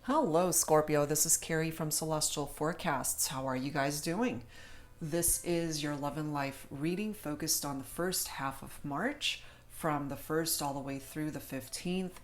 Hello, Scorpio. This is Carrie from Celestial Forecasts. How are you guys doing? This is your love and life reading focused on the first half of March from the 1st all the way through the 15th.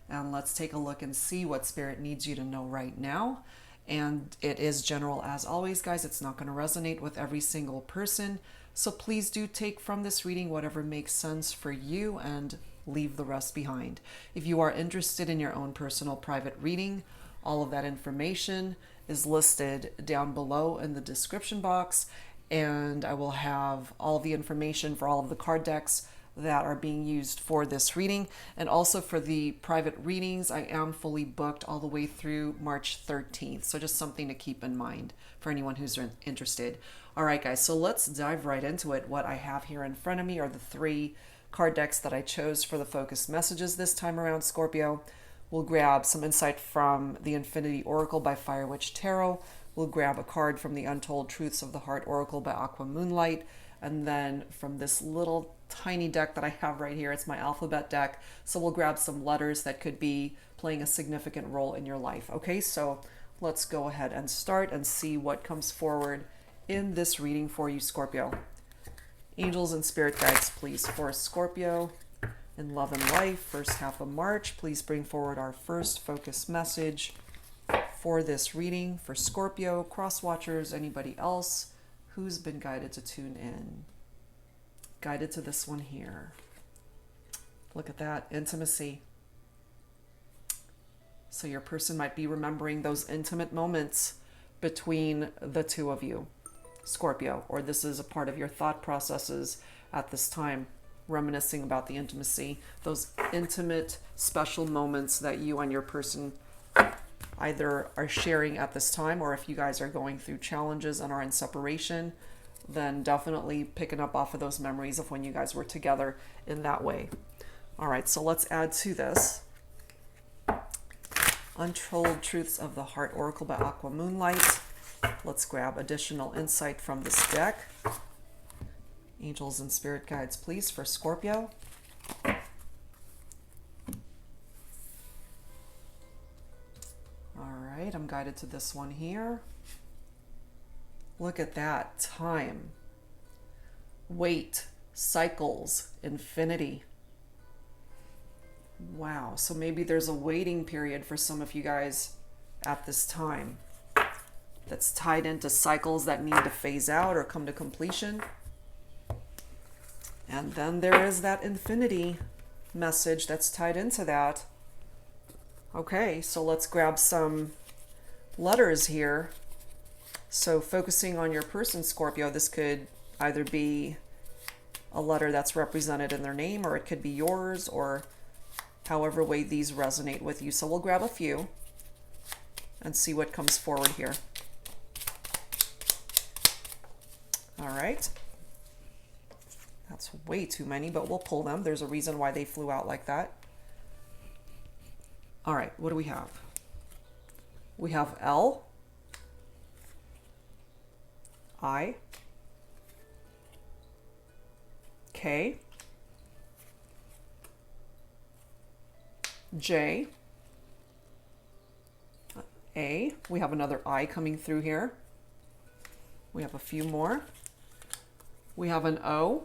And let's take a look and see what Spirit needs you to know right now. And it is general as always, guys. It's not going to resonate with every single person. So please do take from this reading whatever makes sense for you and leave the rest behind. If you are interested in your own personal private reading, all of that information is listed down below in the description box, and I will have all of the information for all of the card decks that are being used for this reading. And also for the private readings, I am fully booked all the way through March 13th. So just something to keep in mind for anyone who's interested. All right, guys, so let's dive right into it. What I have here in front of me are the 3 card decks that I chose for the focus messages this time around, Scorpio. We'll grab some insight from the Infinity Oracle by Fire Witch Tarot. We'll grab a card from the Untold Truths of the Heart Oracle by Aqua Moonlight. And then from this little tiny deck that I have right here, it's my alphabet deck. So we'll grab some letters that could be playing a significant role in your life. Okay, so let's go ahead and start and see what comes forward in this reading for you, Scorpio. Angels and spirit guides, please, for Scorpio. In love and life, first half of March, please bring forward our first focus message for this reading for Scorpio, cross watchers, anybody else who's been guided to tune in. Guided to this one here. Look at that, intimacy. So your person might be remembering those intimate moments between the two of you, Scorpio, or this is a part of your thought processes at this time, reminiscing about the intimacy, those intimate, special moments that you and your person either are sharing at this time, or if you guys are going through challenges and are in separation, then definitely picking up off of those memories of when you guys were together in that way. All right, so let's add to this. Untold Truths of the Heart Oracle by Aqua Moonlight. Let's grab additional insight from this deck. Angels and spirit guides, please, for Scorpio. All right, I'm guided to this one here. Look at that. Time, wait, cycles, infinity. Wow, so maybe there's a waiting period for some of you guys at this time that's tied into cycles that need to phase out or come to completion. And then there is that infinity message that's tied into that. Okay, so let's grab some letters here. So focusing on your person, Scorpio, this could either be a letter that's represented in their name, or it could be yours, or however way these resonate with you. So we'll grab a few and see what comes forward here. All right. That's way too many, but we'll pull them. There's a reason why they flew out like that. All right, what do we have? We have L, I, K, J, A. We have another I coming through here. We have a few more. We have an O.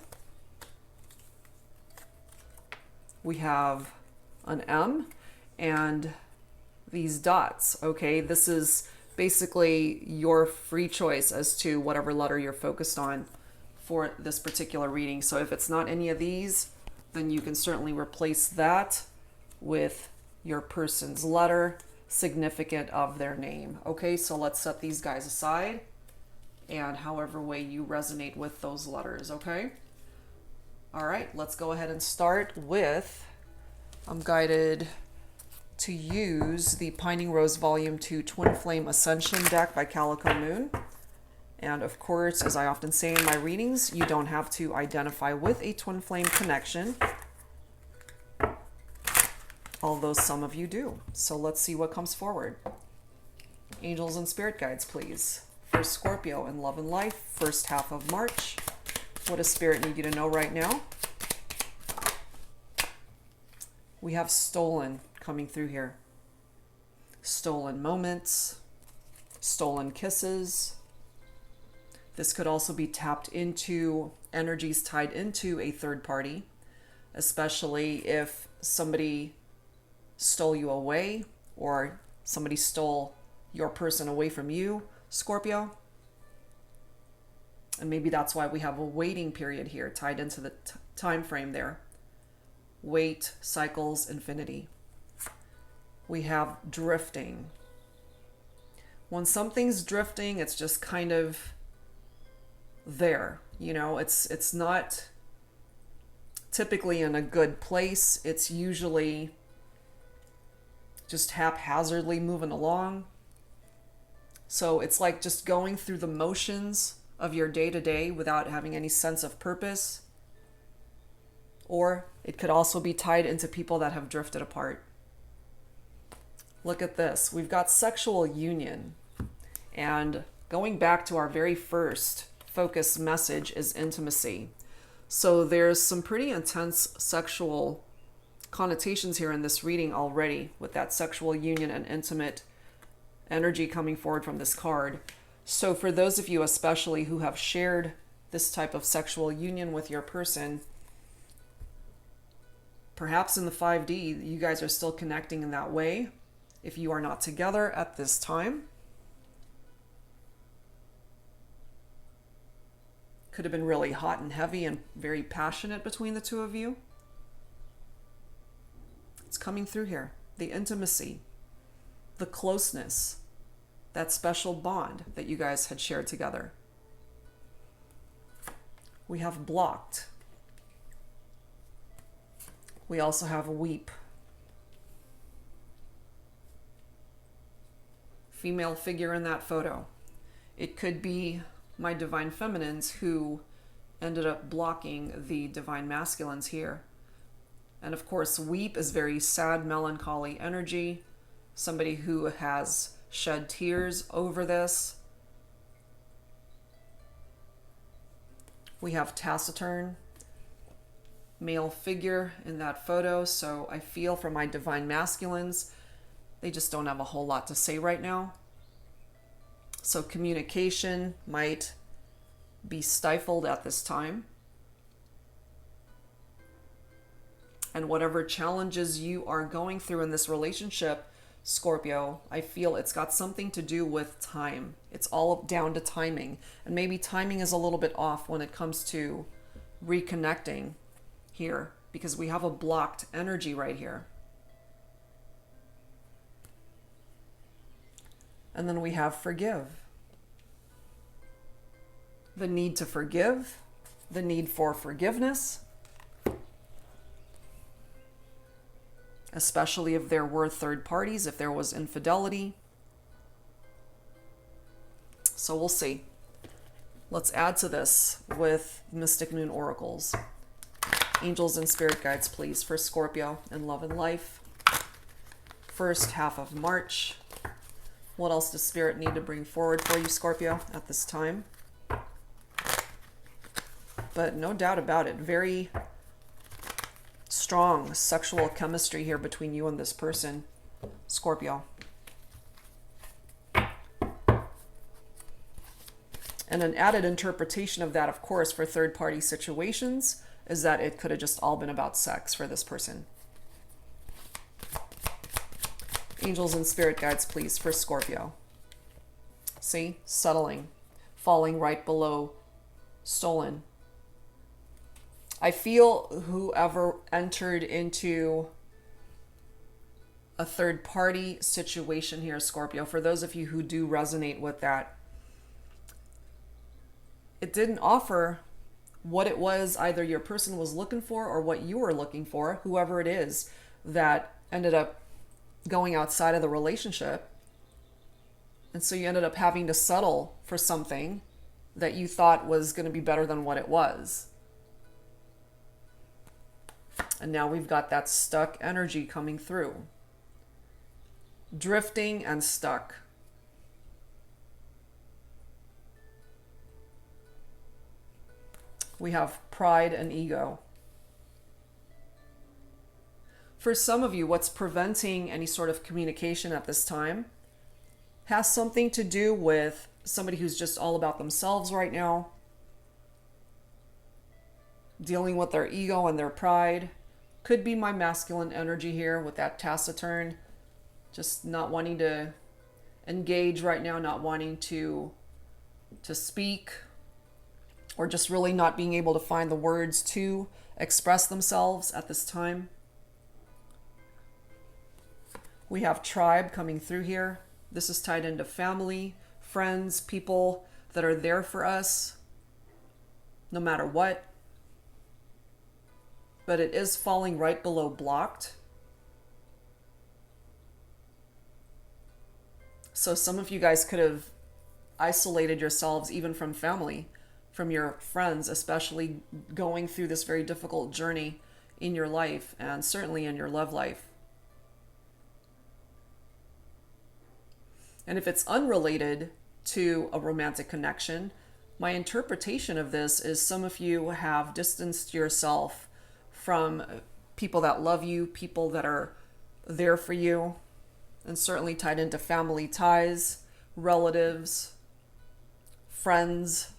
We have an M and these dots. Okay, this is basically your free choice as to whatever letter you're focused on for this particular reading. So if it's not any of these, then you can certainly replace that with your person's letter significant of their name. Okay, so let's set these guys aside and however way you resonate with those letters, okay? All right, let's go ahead and start with, I'm guided to use the Pining Rose Volume 2 Twin Flame Ascension deck by Calico Moon. And of course, as I often say in my readings, you don't have to identify with a twin flame connection, although some of you do. So let's see what comes forward. Angels and spirit guides, please. For Scorpio in love and life, first half of March. What does Spirit need you to know right now? We have stolen coming through here. stolen moments, stolen kisses. This could also be tapped into energies tied into a third party, especially if somebody stole you away or somebody stole your person away from you, Scorpio. And maybe that's why we have a waiting period here tied into the time frame there. Wait, cycles, infinity. We have drifting. When something's drifting, it's just kind of there. You know, it's not typically in a good place. It's usually just haphazardly moving along. So it's like just going through the motions of your day-to-day without having any sense of purpose. Or it could also be tied into people that have drifted apart. Look at this. We've got sexual union. And going back to our very first focus message is intimacy. So there's some pretty intense sexual connotations here in this reading already with that sexual union and intimate energy coming forward from this card. So for those of you especially who have shared this type of sexual union with your person, perhaps in the 5D, you guys are still connecting in that way. If you are not together at this time, could have been really hot and heavy and very passionate between the two of you. It's coming through here. The intimacy, the closeness, that special bond that you guys had shared together. We have blocked. We also have weep. Female figure in that photo. It could be my divine feminines who ended up blocking the divine masculines here. And of course, weep is very sad, melancholy energy. Somebody who has shed tears over this. We have taciturn, male figure in that photo. So I feel for my divine masculines, they just don't have a whole lot to say right now. So communication might be stifled at this time. And whatever challenges you are going through in this relationship, Scorpio, I feel it's got something to do with time. It's all down to timing. And maybe timing is a little bit off when it comes to reconnecting here, because we have a blocked energy right here. And then we have forgive. The need to forgive, the need for forgiveness, especially if there were third parties, if there was infidelity. So we'll see. Let's add to this with Mystic Moon Oracles. Angels and Spirit Guides, please, for Scorpio in love and life. First half of March. What else does Spirit need to bring forward for you, Scorpio, at this time? But no doubt about it, very strong sexual chemistry here between you and this person, Scorpio. And an added interpretation of that, of course, for third-party situations is that it could have just all been about sex for this person. Angels and Spirit Guides, please, for Scorpio. See? Settling. Falling right below stolen. I feel whoever entered into a third-party situation here, Scorpio, for those of you who do resonate with that, it didn't offer what it was either your person was looking for or what you were looking for, whoever it is that ended up going outside of the relationship. And so you ended up having to settle for something that you thought was going to be better than what it was. And now we've got that stuck energy coming through. Drifting and stuck. We have pride and ego. For some of you, what's preventing any sort of communication at this time has something to do with somebody who's just all about themselves right now, dealing with their ego and their pride. Could be my masculine energy here with that taciturn, just not wanting to engage right now, not wanting to speak, or just really not being able to find the words to express themselves at this time. We have tribe coming through here. This is tied into family, friends, people that are there for us no matter what. But it is falling right below blocked. So some of you guys could have isolated yourselves even from family, from your friends, especially going through this very difficult journey in your life and certainly in your love life. And if it's unrelated to a romantic connection, my interpretation of this is some of you have distanced yourself from people that love you, people that are there for you, and certainly tied into family ties, relatives, friends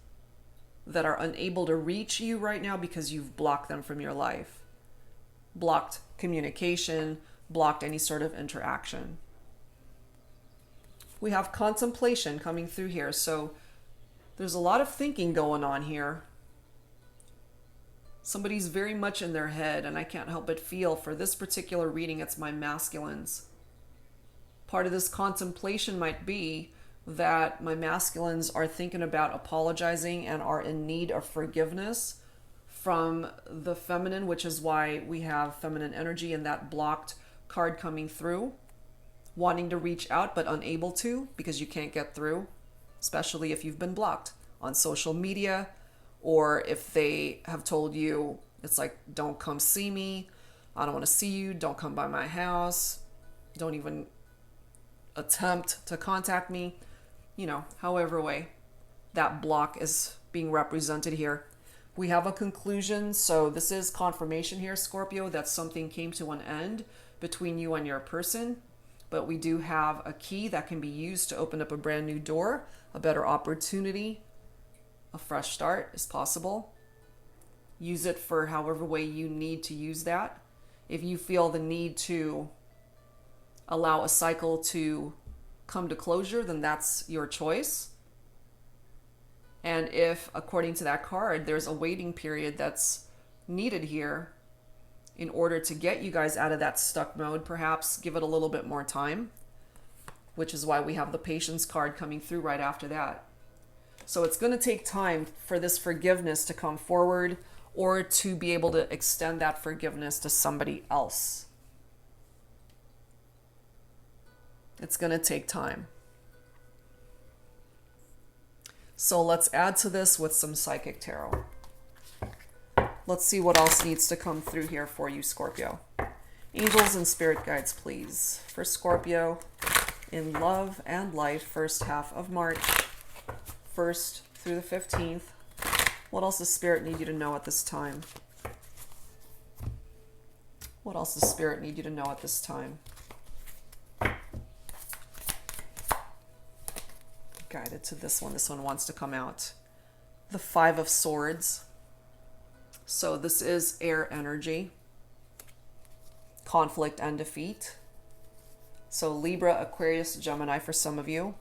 that are unable to reach you right now because you've blocked them from your life. Blocked communication, blocked any sort of interaction. We have contemplation coming through here, so there's a lot of thinking going on here. Somebody's very much in their head, and I can't help but feel for this particular reading, it's my masculines. Part of this contemplation might be that my masculines are thinking about apologizing and are in need of forgiveness from the feminine, which is why we have feminine energy in that blocked card coming through. Wanting to reach out but unable to because you can't get through, especially if you've been blocked on social media, or if they have told you, it's like, don't come see me, I don't want to see you, don't come by my house, don't even attempt to contact me, however way that block is being represented here. We have a conclusion, so this is confirmation here, Scorpio, that something came to an end between you and your person. But we do have a key that can be used to open up a brand new door, a better opportunity, a fresh start is possible. Use it for however way you need to use that. If you feel the need to allow a cycle to come to closure, then that's your choice. And if, according to that card, there's a waiting period that's needed here, in order to get you guys out of that stuck mode, perhaps give it a little bit more time, which is why we have the patience card coming through right after that. So it's going to take time for this forgiveness to come forward, or to be able to extend that forgiveness to somebody else. It's going to take time. So let's add to this with some psychic tarot. Let's see what else needs to come through here for you, Scorpio. Angels and spirit guides, please. For Scorpio, in love and life, first half of March, 1st through the 15th. What else does Spirit need you to know at this time? What else does Spirit need you to know at this time? Guided to this one. This one wants to come out. The 5 of Swords. So this is air energy. Conflict and defeat. So Libra, Aquarius, Gemini for some of you.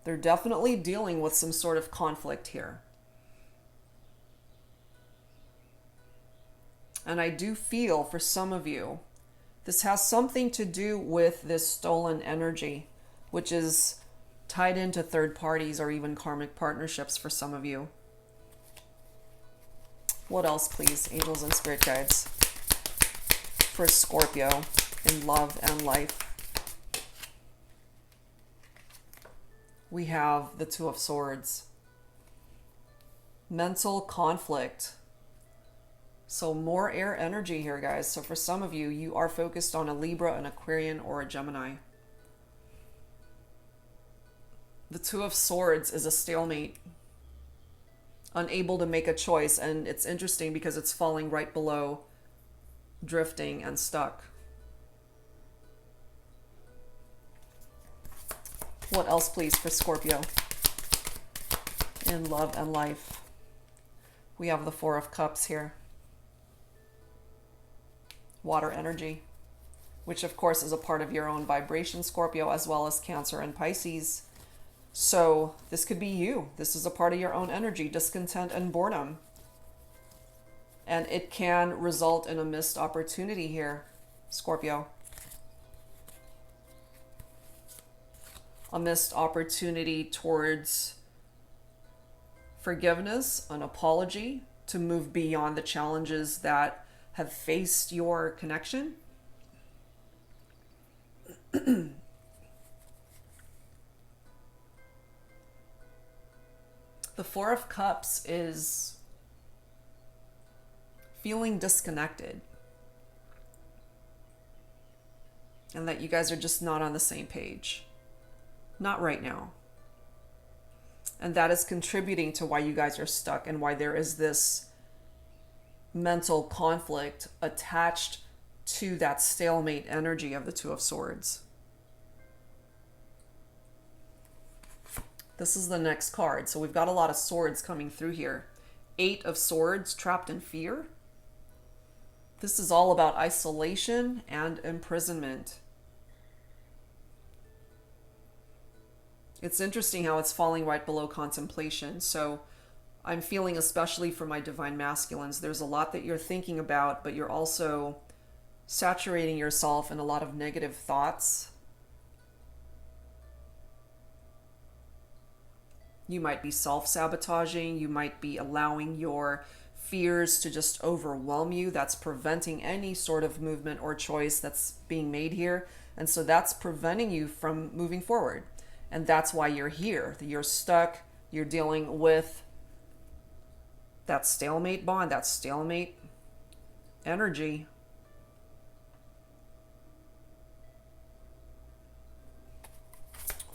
They're definitely dealing with some sort of conflict here. And I do feel for some of you, this has something to do with this stolen energy, which is tied into third parties or even karmic partnerships for some of you. What else, please, angels and spirit guides, for Scorpio in love and life? We have the 2 of Swords. Mental conflict. So more air energy here, guys. So for some of you, you are focused on a Libra, an Aquarian, or a Gemini. The 2 of Swords is a stalemate. unable to make a choice. And it's interesting because it's falling right below drifting and stuck. What else, please, for Scorpio in love and life? We have the Four of Cups here. Water energy, which of course is a part of your own vibration, Scorpio, as well as Cancer and Pisces. So this could be you. This is a part of your own energy, discontent and boredom. And it can result in a missed opportunity here, Scorpio. A missed opportunity towards forgiveness, an apology, to move beyond the challenges that have faced your connection. The Four of Cups is feeling disconnected, and that you guys are just not on the same page. Not right now. And that is contributing to why you guys are stuck and why there is this mental conflict attached to that stalemate energy of the Two of Swords. This is the next card. So we've got a lot of swords coming through here. Eight of Swords, trapped in fear. This is all about isolation and imprisonment. It's interesting how it's falling right below contemplation. So I'm feeling, especially for my divine masculines, there's a lot that you're thinking about, but you're also saturating yourself in a lot of negative thoughts. You might be self-sabotaging. You might be allowing your fears to just overwhelm you. That's preventing any sort of movement or choice that's being made here. And so that's preventing you from moving forward. And that's why you're here. You're stuck. You're dealing with that stalemate bond, that stalemate energy.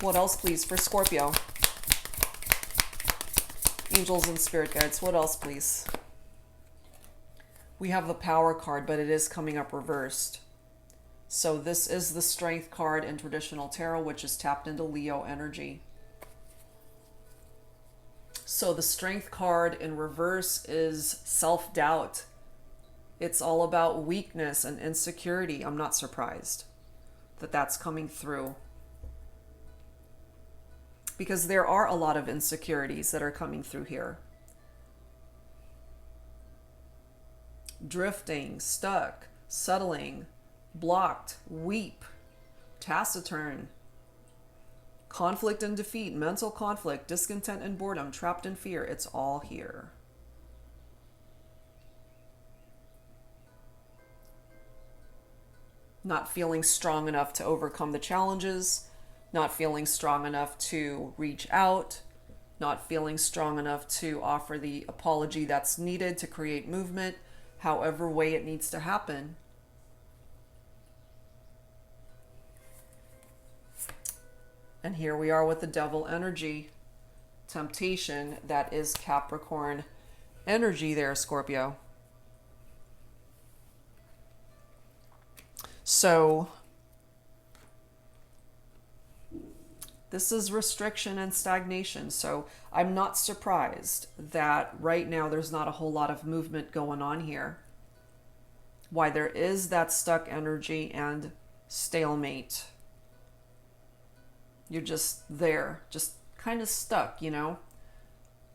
What else, please, for Scorpio? Angels and spirit guides. What else, please? We have the Power card, but it is coming up reversed. So this is the Strength card in traditional tarot, which is tapped into Leo energy. So the Strength card in reverse is self-doubt. It's all about weakness and insecurity. I'm not surprised that that's coming through, because there are a lot of insecurities that are coming through here. Drifting, stuck, settling, blocked, weep, taciturn, conflict and defeat, mental conflict, discontent and boredom, trapped in fear. It's all here. Not feeling strong enough to overcome the challenges, not feeling strong enough to reach out, not feeling strong enough to offer the apology that's needed to create movement, however way it needs to happen. And here we are with the Devil energy, temptation. That is Capricorn energy there, Scorpio. So this is restriction and stagnation. So I'm not surprised that right now there's not a whole lot of movement going on here. Why there is that stuck energy and stalemate. You're just there, just kind of stuck, you know,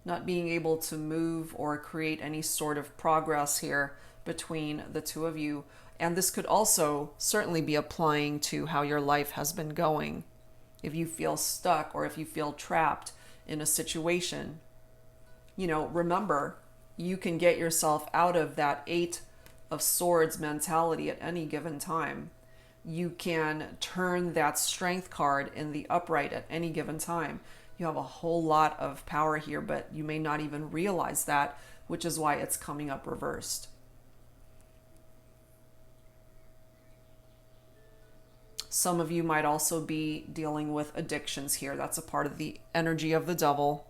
not being able to move or create any sort of progress here between the two of you. And this could also certainly be applying to how your life has been going. If you feel stuck or if you feel trapped in a situation, you know, remember, you can get yourself out of that Eight of Swords mentality at any given time. You can turn that Strength card in the upright at any given time. You have a whole lot of power here, but you may not even realize that, which is why it's coming up reversed. Some of you might also be dealing with addictions here. That's a part of the energy of the Devil.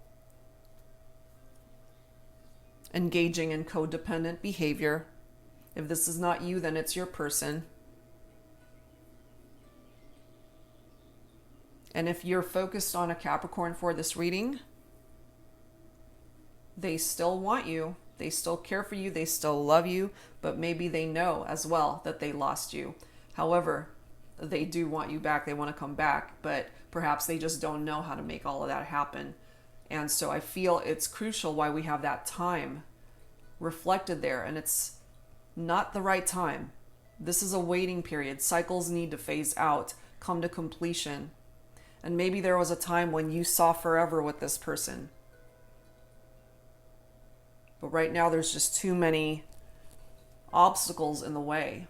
engaging in codependent behavior. If this is not you, then it's your person. And if you're focused on a Capricorn for this reading, they still want you. They still care for you. They still love you. But maybe they know as well that they lost you. However, they do want you back. They want to come back. But perhaps they just don't know how to make all of that happen. And so I feel it's crucial why we have that time reflected there. And it's not the right time. This is a waiting period. Cycles need to phase out, come to completion. And maybe there was a time when you saw forever with this person. But right now there's just too many obstacles in the way.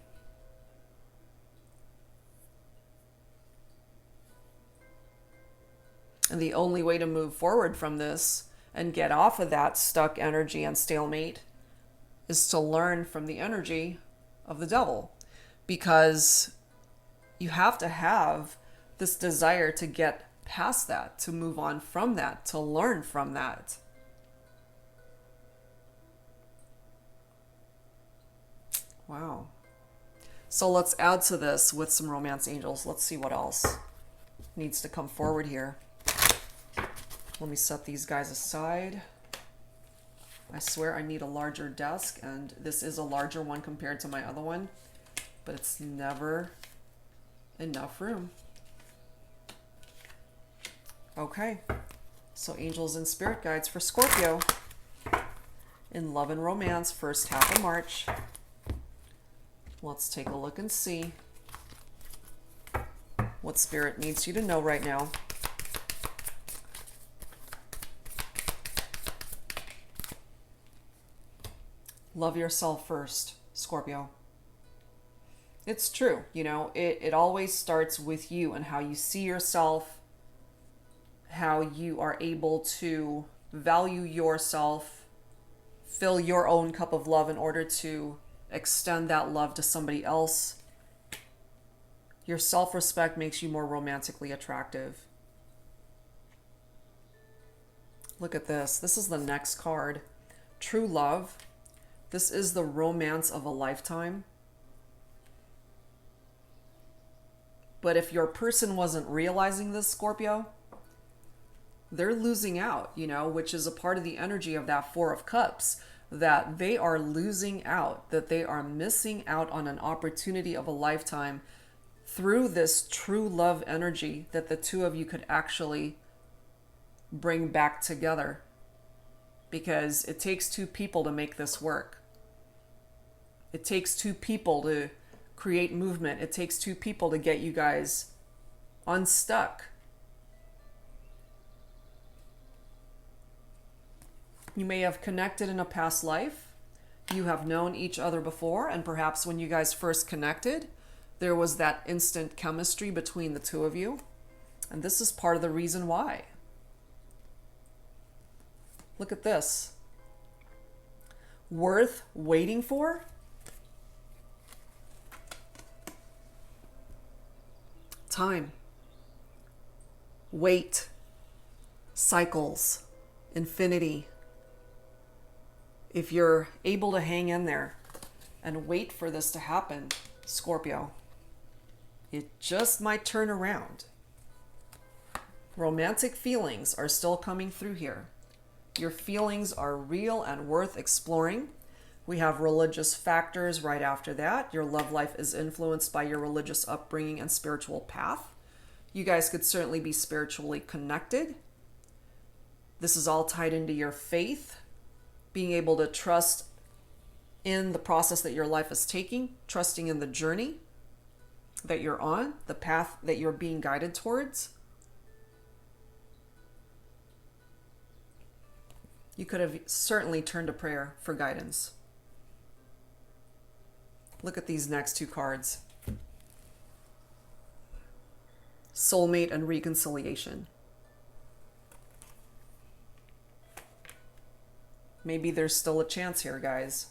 And the only way to move forward from this and get off of that stuck energy and stalemate is to learn from the energy of the devil. Because you have to have this desire to get past that, to move on from that, to learn from that. Wow. So let's add to this with some romance angels. Let's see what else needs to come forward here. Let me set these guys aside. I swear I need a larger desk, and this is a larger one compared to my other one, but it's never enough room. Okay, so angels and spirit guides for Scorpio in love and romance, first half of March. Let's take a look and see what spirit needs you to know right now. Love yourself first, Scorpio. It's true, you know, it always starts with you and how you see yourself, how you are able to value yourself, fill your own cup of love in order to extend that love to somebody else. Your self-respect makes you more romantically attractive. Look at this. This is the next card. True love. This is the romance of a lifetime. But if your person wasn't realizing this, Scorpio, they're losing out, you know, which is a part of the energy of that Four of Cups, that they are losing out, that they are missing out on an opportunity of a lifetime through this true love energy that the two of you could actually bring back together. Because it takes two people to make this work. It takes two people to create movement. It takes two people to get you guys unstuck. You may have connected in a past life. You have known each other before, and perhaps when you guys first connected, there was that instant chemistry between the two of you. And this is part of the reason why. Look at this. Worth waiting for? Time. Wait. Cycles. Infinity. If you're able to hang in there and wait for this to happen, Scorpio, it just might turn around. Romantic feelings are still coming through here. Your feelings are real and worth exploring. We have religious factors right after that. Your love life is influenced by your religious upbringing and spiritual path. You guys could certainly be spiritually connected. This is all tied into your faith, being able to trust in the process that your life is taking, trusting in the journey that you're on, the path that you're being guided towards. You could have certainly turned to prayer for guidance. Look at these next two cards. Soulmate and reconciliation. Maybe there's still a chance here, guys.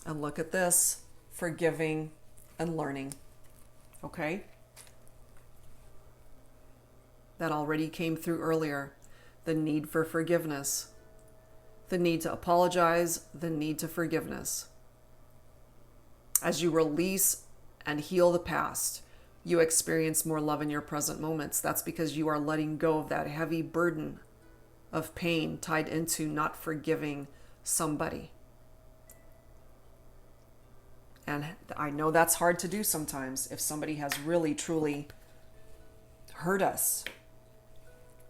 And look at this. Forgiving and learning. Okay? That already came through earlier. the need for forgiveness, the need to apologize, the need to forgiveness. As you release and heal the past, you experience more love in your present moments. That's because you are letting go of that heavy burden of pain tied into not forgiving somebody. And I know that's hard to do sometimes if somebody has really, truly hurt us.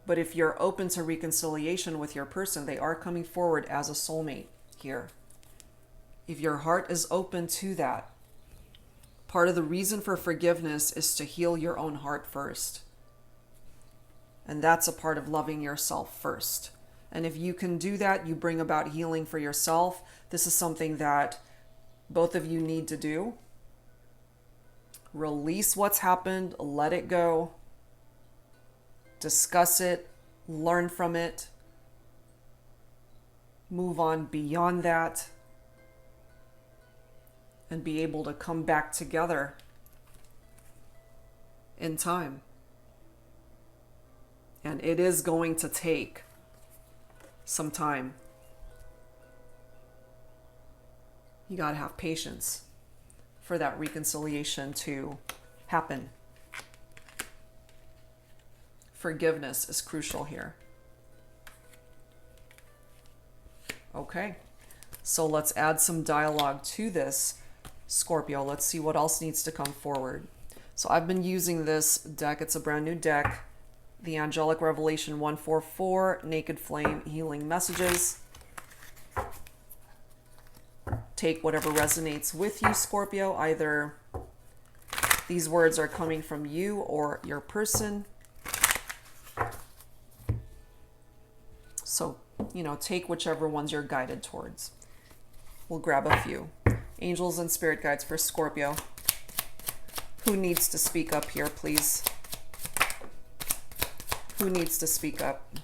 But if you're open to reconciliation with your person, they are coming forward as a soulmate here. If your heart is open to that, part of the reason for forgiveness is to heal your own heart first. And that's a part of loving yourself first. And if you can do that, you bring about healing for yourself. This is something that both of you need to do. Release what's happened, let it go, discuss it, learn from it, move on beyond that, and be able to come back together in time. And it is going to take some time. You got to have patience for that reconciliation to happen. Forgiveness is crucial here. Okay, so let's add some dialogue to this, Scorpio. Let's see what else needs to come forward. So I've been using this deck. It's a brand new deck. The Angelic Revelation 144, Naked Flame Healing Messages. Take whatever resonates with you, Scorpio. Either these words are coming from you or your person. So, take whichever ones you're guided towards. We'll grab a few. Angels and spirit guides for Scorpio. Who needs to speak up here, please? Who needs to speak up?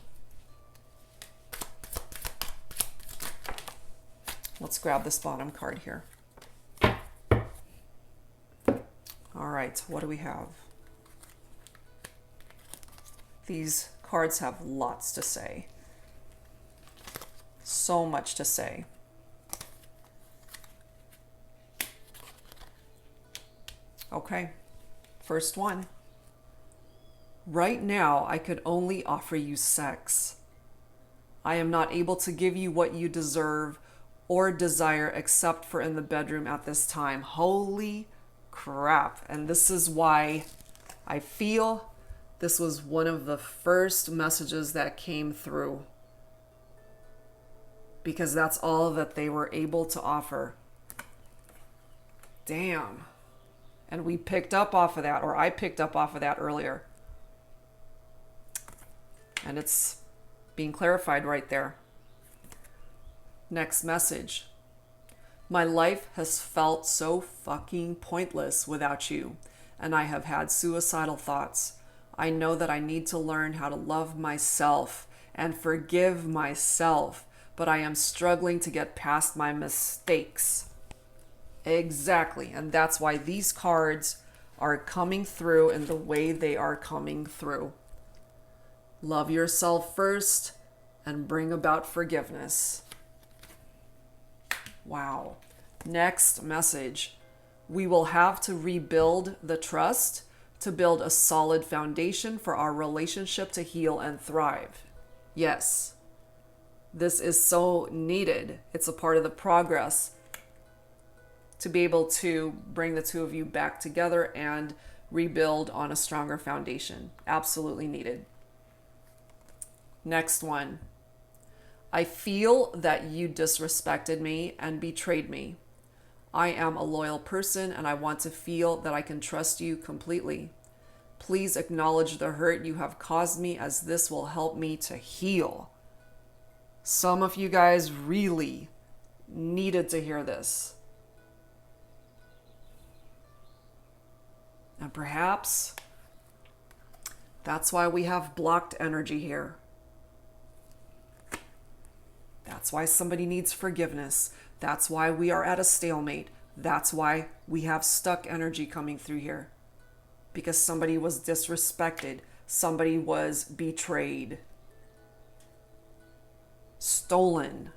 Let's grab this bottom card here. All right, what do we have? These cards have lots to say. So much to say. Okay, first one. Right now, I could only offer you sex. I am not able to give you what you deserve or desire except for in the bedroom at this time. Holy crap. And this is why I feel this was one of the first messages that came through. Because that's all that they were able to offer. Damn. And we picked up off of that, or I picked up off of that earlier. And it's being clarified right there. Next message. My life has felt so fucking pointless without you, and I have had suicidal thoughts. I know that I need to learn how to love myself and forgive myself, but I am struggling to get past my mistakes. Exactly, and that's why these cards are coming through in the way they are coming through. Love yourself first and bring about forgiveness. Wow. Next message. We will have to rebuild the trust to build a solid foundation for our relationship to heal and thrive. Yes. This is so needed. It's a part of the progress to be able to bring the two of you back together and rebuild on a stronger foundation. Absolutely needed. Next one. I feel that you disrespected me and betrayed me. I am a loyal person and I want to feel that I can trust you completely. Please acknowledge the hurt you have caused me, as this will help me to heal. Some of you guys really needed to hear this. And perhaps that's why we have blocked energy here. That's why somebody needs forgiveness. That's why we are at a stalemate. That's why we have stuck energy coming through here. Because somebody was disrespected. Somebody was betrayed. stolen.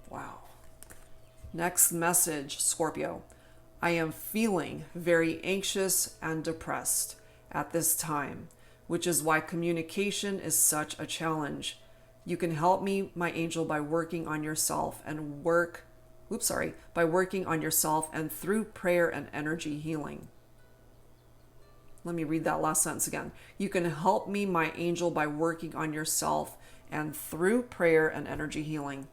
Wow. Next message, Scorpio. I am feeling very anxious and depressed at this time, which is why communication is such a challenge. You can help me, my angel, by working on yourself and by working on yourself and through prayer and energy healing. Let me read that last sentence again. You can help me, my angel, by working on yourself and through prayer and energy healing.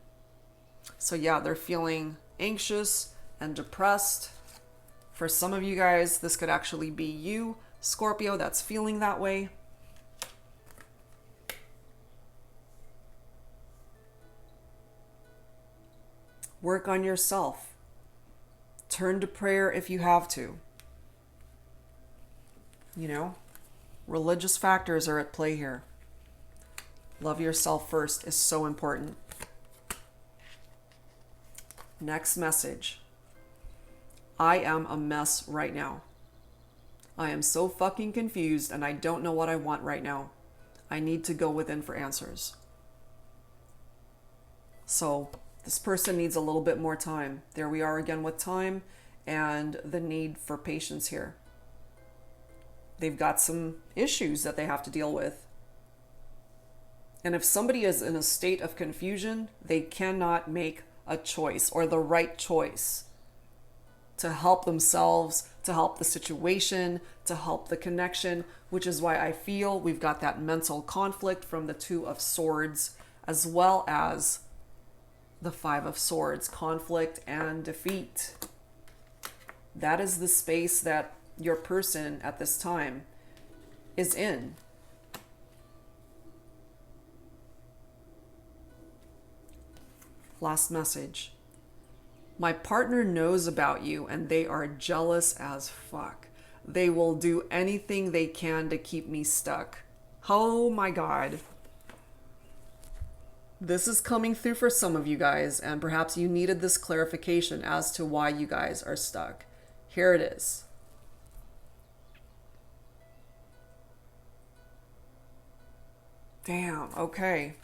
So yeah, they're feeling anxious and depressed. For some of you guys, this could actually be you, Scorpio, that's feeling that way. Work on yourself. Turn to prayer if you have to. You know, religious factors are at play here. Love yourself first is so important. Next message. I am a mess right now. I am so fucking confused and I don't know what I want right now. I need to go within for answers. So this person needs a little bit more time. There we are again with time and the need for patience here. They've got some issues that they have to deal with. And if somebody is in a state of confusion, they cannot make a choice or the right choice to help themselves, to help the situation, to help the connection, which is why I feel we've got that mental conflict from the Two of Swords, as well as the Five of Swords, conflict and defeat. That is the space that your person at this time is in. Last message. My partner knows about you and they are jealous as fuck. They will do anything they can to keep me stuck. Oh my God. This is coming through for some of you guys, and perhaps you needed this clarification as to why you guys are stuck. Here it is. Damn, okay.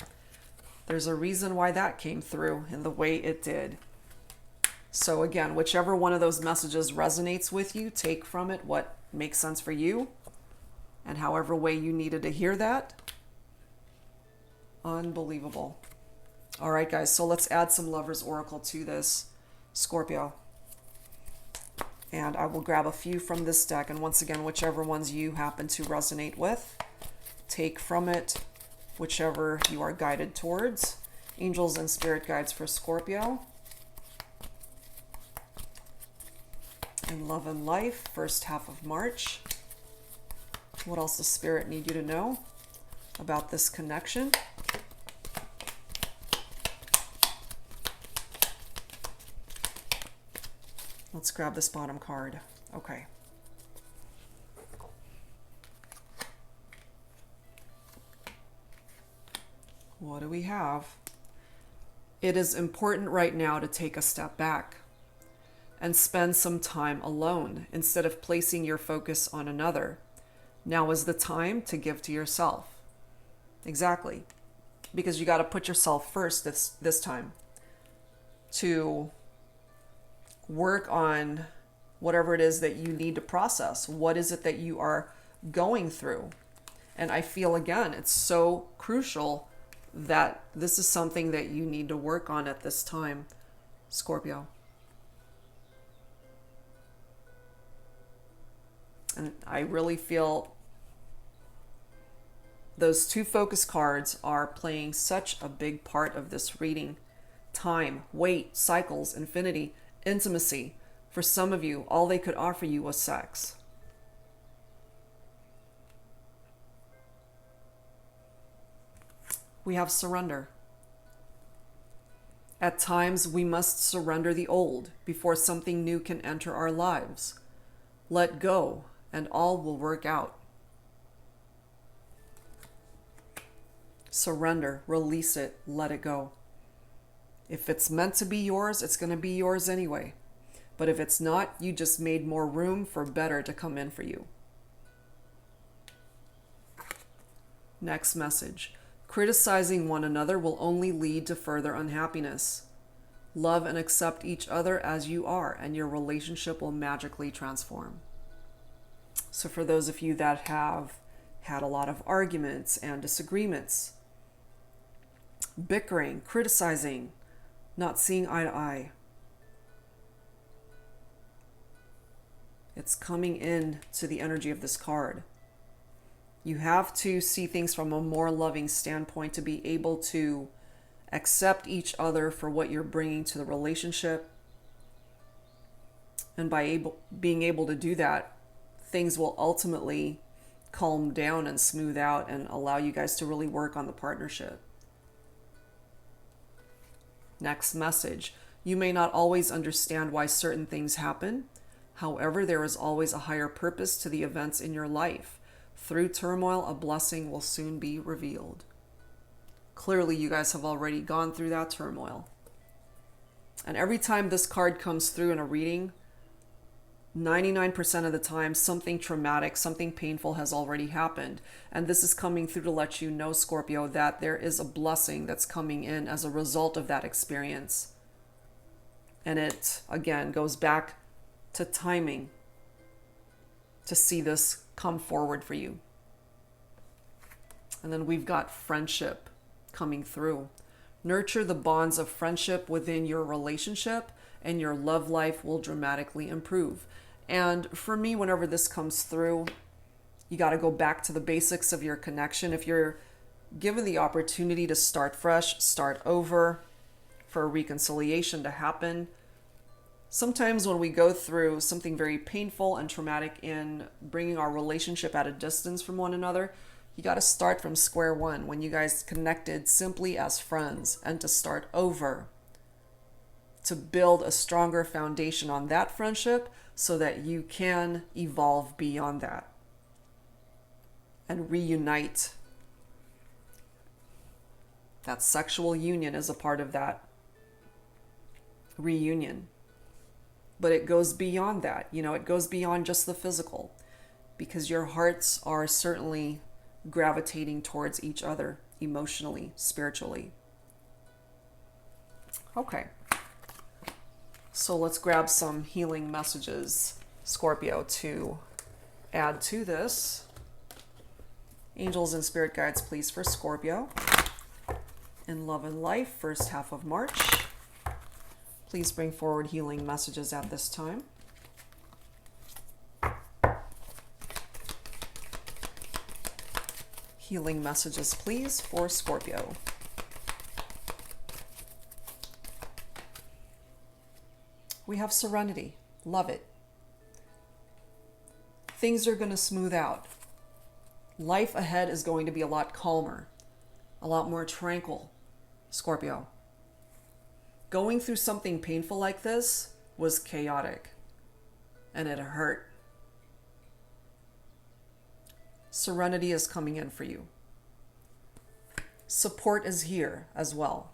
There's a reason why that came through in the way it did. So again, whichever one of those messages resonates with you, take from it what makes sense for you, and however way you needed to hear that. Unbelievable. All right, guys, so let's add some Lover's Oracle to this, Scorpio. And I will grab a few from this deck, and once again, whichever ones you happen to resonate with, take from it whichever you are guided towards. Angels and spirit guides for Scorpio. In love and life, first half of March. What else does Spirit need you to know about this connection? Let's grab this bottom card. Okay. What do we have? It is important right now to take a step back and spend some time alone instead of placing your focus on another. Now is the time to give to yourself. Exactly. Because you got to put yourself first this time to work on whatever it is that you need to process. What is it that you are going through? And I feel, again, it's so crucial that this is something that you need to work on at this time, Scorpio. And I really feel those two focus cards are playing such a big part of this reading. Time, weight, cycles, infinity, intimacy. For some of you, all they could offer you was sex. We have surrender. At times, we must surrender the old before something new can enter our lives. Let go, and all will work out. Surrender, release it, let it go. If it's meant to be yours, it's going to be yours anyway. But if it's not, you just made more room for better to come in for you. Next message. Criticizing one another will only lead to further unhappiness. Love and accept each other as you are, and your relationship will magically transform. So for those of you that have had a lot of arguments and disagreements, bickering, criticizing, not seeing eye to eye, it's coming in to the energy of this card. You have to see things from a more loving standpoint to be able to accept each other for what you're bringing to the relationship. And by being able to do that, things will ultimately calm down and smooth out and allow you guys to really work on the partnership. Next message. You may not always understand why certain things happen. However, there is always a higher purpose to the events in your life. Through turmoil, a blessing will soon be revealed. Clearly, you guys have already gone through that turmoil. And every time this card comes through in a reading, 99% of the time, something traumatic, something painful has already happened. And this is coming through to let you know, Scorpio, that there is a blessing that's coming in as a result of that experience. And it, again, goes back to timing to see this come forward for you. And then we've got friendship coming through. Nurture the bonds of friendship within your relationship, and your love life will dramatically improve. And for me, whenever this comes through, you got to go back to the basics of your connection. If you're given the opportunity to start fresh, start over, for a reconciliation to happen, sometimes when we go through something very painful and traumatic in bringing our relationship at a distance from one another, you got to start from square one when you guys connected simply as friends, and to start over, to build a stronger foundation on that friendship so that you can evolve beyond that and reunite. That sexual union is a part of that reunion. But it goes beyond that. It goes beyond just the physical, because your hearts are certainly gravitating towards each other emotionally, spiritually. Okay. So let's grab some healing messages, Scorpio, to add to this. Angels and spirit guides, please, for Scorpio. In love and life, first half of March. Please bring forward healing messages at this time. Healing messages, please, for Scorpio. We have serenity. Love it. Things are going to smooth out. Life ahead is going to be a lot calmer, a lot more tranquil, Scorpio. Going through something painful like this was chaotic, and it hurt. Serenity is coming in for you. Support is here as well.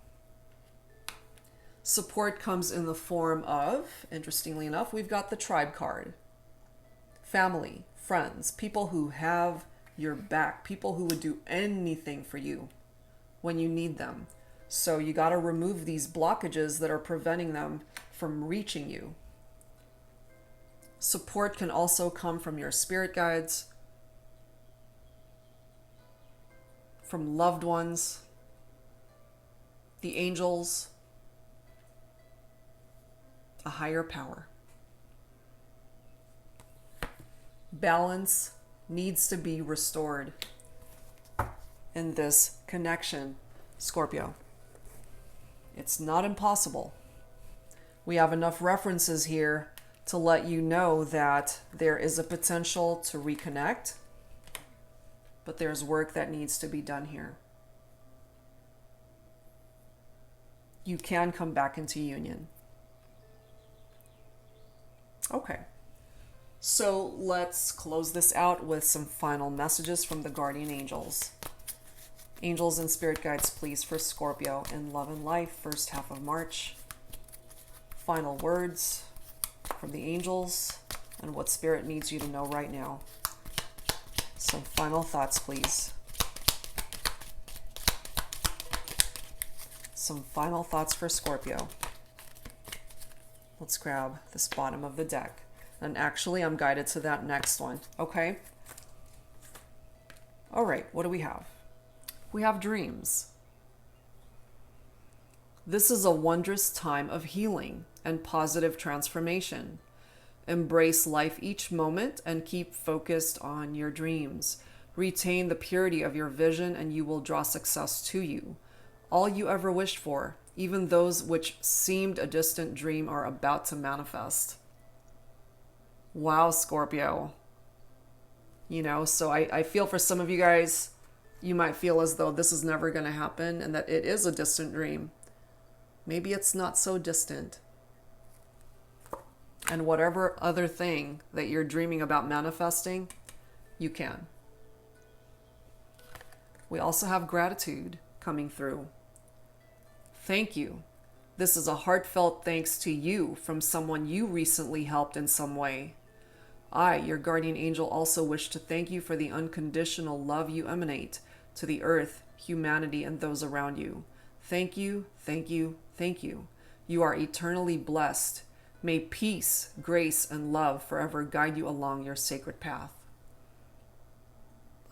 Support comes in the form of, interestingly enough, we've got the tribe card. Family, friends, people who have your back, people who would do anything for you when you need them. So you got to remove these blockages that are preventing them from reaching you. Support can also come from your spirit guides, from loved ones, the angels, a higher power. Balance needs to be restored in this connection, Scorpio. It's not impossible. We have enough references here to let you know that there is a potential to reconnect, but there's work that needs to be done here. You can come back into union. Okay. So let's close this out with some final messages from the guardian angels. Angels and spirit guides, please, for Scorpio in love and life, first half of March. Final words from the angels and what spirit needs you to know right now. Some final thoughts, please. some final thoughts for Scorpio. Let's grab this bottom of the deck. And actually, I'm guided to that next one, okay? All right, what do we have? We have dreams. This is a wondrous time of healing and positive transformation. Embrace life each moment and keep focused on your dreams. Retain the purity of your vision and you will draw success to you. All you ever wished for, even those which seemed a distant dream, are about to manifest. Wow, Scorpio. You know, so I feel for some of you guys, you might feel as though this is never going to happen and that it is a distant dream. Maybe it's not so distant. And whatever other thing that you're dreaming about manifesting, you can. We also have gratitude coming through. Thank you. This is a heartfelt thanks to you from someone you recently helped in some way. I, your guardian angel, also wish to thank you for the unconditional love you emanate to the earth, humanity, and those around you. Thank you, thank you, thank you. You are eternally blessed. May peace, grace, and love forever guide you along your sacred path.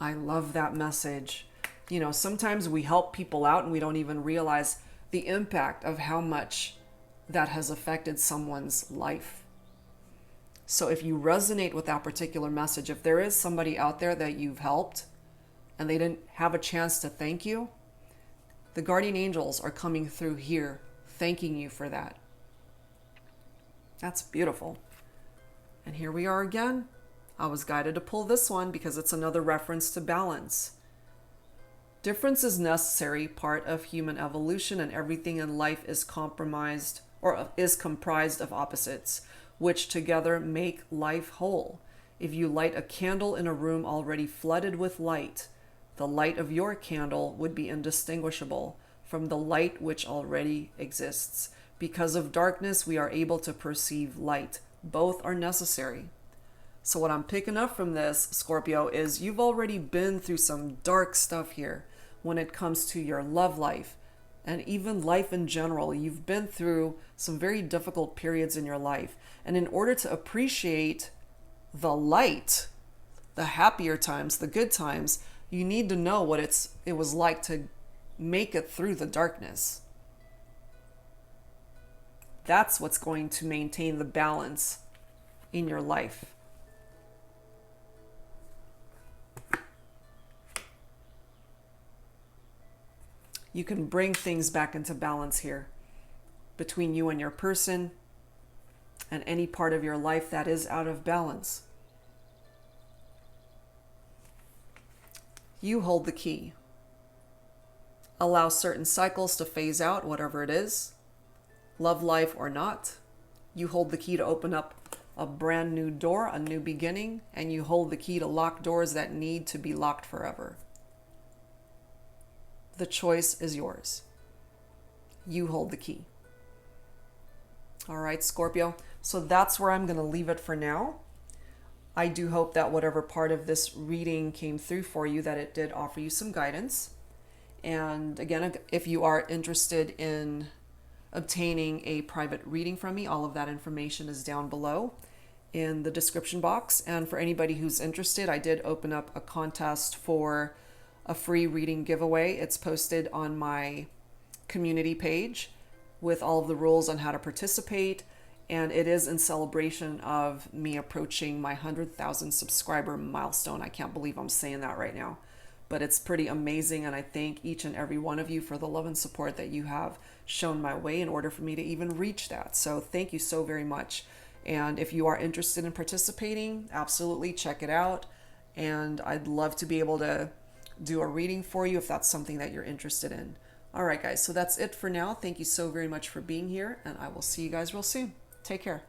I love that message. You know, sometimes we help people out and we don't even realize the impact of how much that has affected someone's life. So if you resonate with that particular message, if there is somebody out there that you've helped and they didn't have a chance to thank you, the guardian angels are coming through here thanking you for that. That's beautiful. And here we are again. I was guided to pull this one because it's another reference to balance. Difference is necessary part of human evolution, and everything in life is comprised of opposites, which together make life whole. If you light a candle in a room already flooded with light, the light of your candle would be indistinguishable from the light which already exists. Because of darkness, we are able to perceive light. Both are necessary. So what I'm picking up from this, Scorpio, is you've already been through some dark stuff here when it comes to your love life and even life in general. You've been through some very difficult periods in your life. And in order to appreciate the light, the happier times, the good times, you need to know what it was like to make it through the darkness. That's what's going to maintain the balance in your life. You can bring things back into balance here between you and your person and any part of your life that is out of balance. You hold the key. Allow certain cycles to phase out, whatever it is, love life or not. You hold the key to open up a brand new door, a new beginning, and you hold the key to lock doors that need to be locked forever. The choice is yours. You hold the key. All right, Scorpio. So that's where I'm going to leave it for now. I do hope that whatever part of this reading came through for you, that it did offer you some guidance. And again, if you are interested in obtaining a private reading from me, all of that information is down below in the description box. And for anybody who's interested, I did open up a contest for a free reading giveaway. It's posted on my community page with all of the rules on how to participate. And it is in celebration of me approaching my 100,000 subscriber milestone. I can't believe I'm saying that right now, but it's pretty amazing. And I thank each and every one of you for the love and support that you have shown my way in order for me to even reach that. So thank you so very much. And if you are interested in participating, absolutely check it out. And I'd love to be able to do a reading for you if that's something that you're interested in. All right, guys, so that's it for now. Thank you so very much for being here, and I will see you guys real soon. Take care.